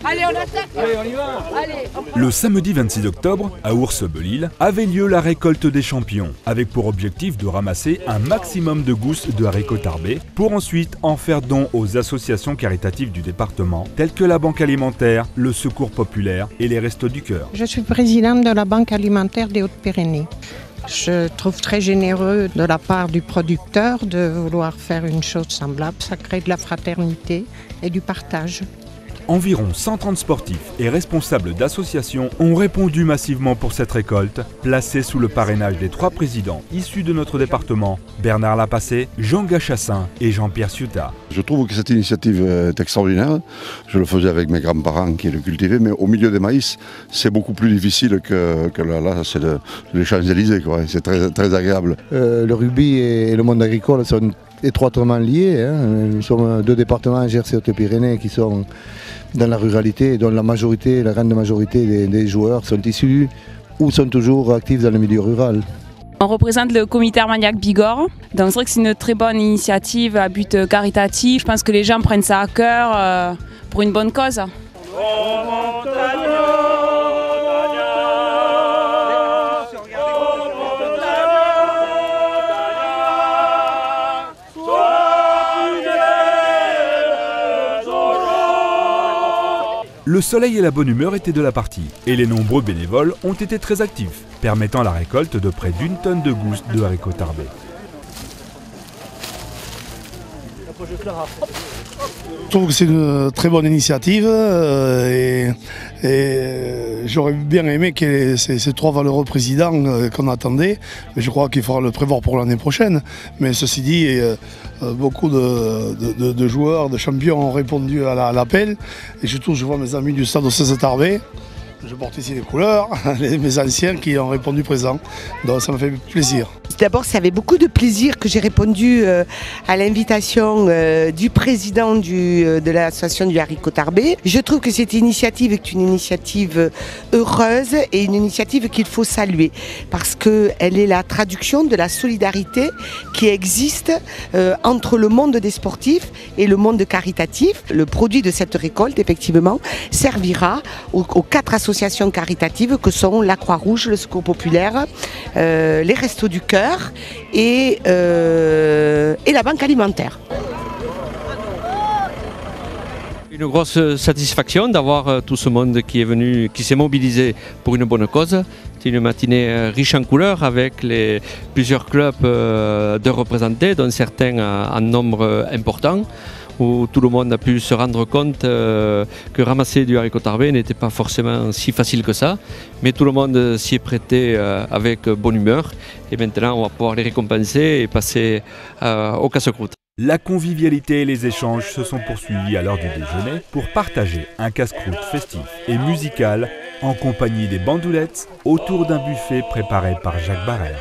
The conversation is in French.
Allez, on attaque. Allez, on y va. Allez. Le samedi 26 octobre, à Ours-Belil, avait lieu la récolte des champions, avec pour objectif de ramasser un maximum de gousses de haricots tarbés, pour ensuite en faire don aux associations caritatives du département, telles que la Banque alimentaire, le Secours populaire et les Restos du Cœur. Je suis présidente de la Banque alimentaire des Hautes-Pyrénées. Je trouve très généreux de la part du producteur de vouloir faire une chose semblable. Ça crée de la fraternité et du partage. Environ 130 sportifs et responsables d'associations ont répondu massivement pour cette récolte, placée sous le parrainage des 3 présidents issus de notre département, Bernard Lapassé, Jean Gachassin et Jean-Pierre Ciuta. Je trouve que cette initiative est extraordinaire. Je le faisais avec mes grands-parents qui le cultivaient, mais au milieu des maïs, c'est beaucoup plus difficile que là, c'est les Champs-Élysées, quoi. C'est très, très agréable. Le rugby et le monde agricole sont étroitement liés. Nous sommes 2 départements, Gers et Hautes-Pyrénées, qui sont dans la ruralité, dont la grande majorité des joueurs sont issus ou sont toujours actifs dans le milieu rural. On représente le comité Armagnac Bigorre, donc c'est vrai que c'est une très bonne initiative à but caritatif. Je pense que les gens prennent ça à cœur pour une bonne cause. Le soleil et la bonne humeur étaient de la partie, et les nombreux bénévoles ont été très actifs, permettant la récolte de près d'1 tonne de gousses de haricots tarbés. Je trouve que c'est une très bonne initiative et j'aurais bien aimé qu'il y ait ces 3 valeureux présidents qu'on attendait, mais je crois qu'il faudra le prévoir pour l'année prochaine. Mais ceci dit, beaucoup de joueurs, de champions ont répondu à l'appel et je vois mes amis du stade Ocès Tarbé. Je porte ici les couleurs, mes anciens qui ont répondu présent, donc ça me fait plaisir. D'abord, ça avait beaucoup de plaisir que j'ai répondu à l'invitation du président de l'association du haricot tarbé. Je trouve que cette initiative est une initiative heureuse et une initiative qu'il faut saluer parce qu'elle est la traduction de la solidarité qui existe entre le monde des sportifs et le monde caritatif. Le produit de cette récolte, effectivement, servira aux 4 associations caritatives que sont la Croix-Rouge, le Secours populaire, les Restos du Cœur et la Banque alimentaire. Une grosse satisfaction d'avoir tout ce monde qui est venu, qui s'est mobilisé pour une bonne cause. C'est une matinée riche en couleurs avec plusieurs clubs de représentés, dont certains en nombre important, où tout le monde a pu se rendre compte que ramasser du haricot tarbé n'était pas forcément si facile que ça, mais tout le monde s'y est prêté avec bonne humeur et maintenant on va pouvoir les récompenser et passer au casse-croûte. La convivialité et les échanges se sont poursuivis à l'heure du déjeuner pour partager un casse-croûte festif et musical en compagnie des bandoulettes autour d'un buffet préparé par Jacques Barrère.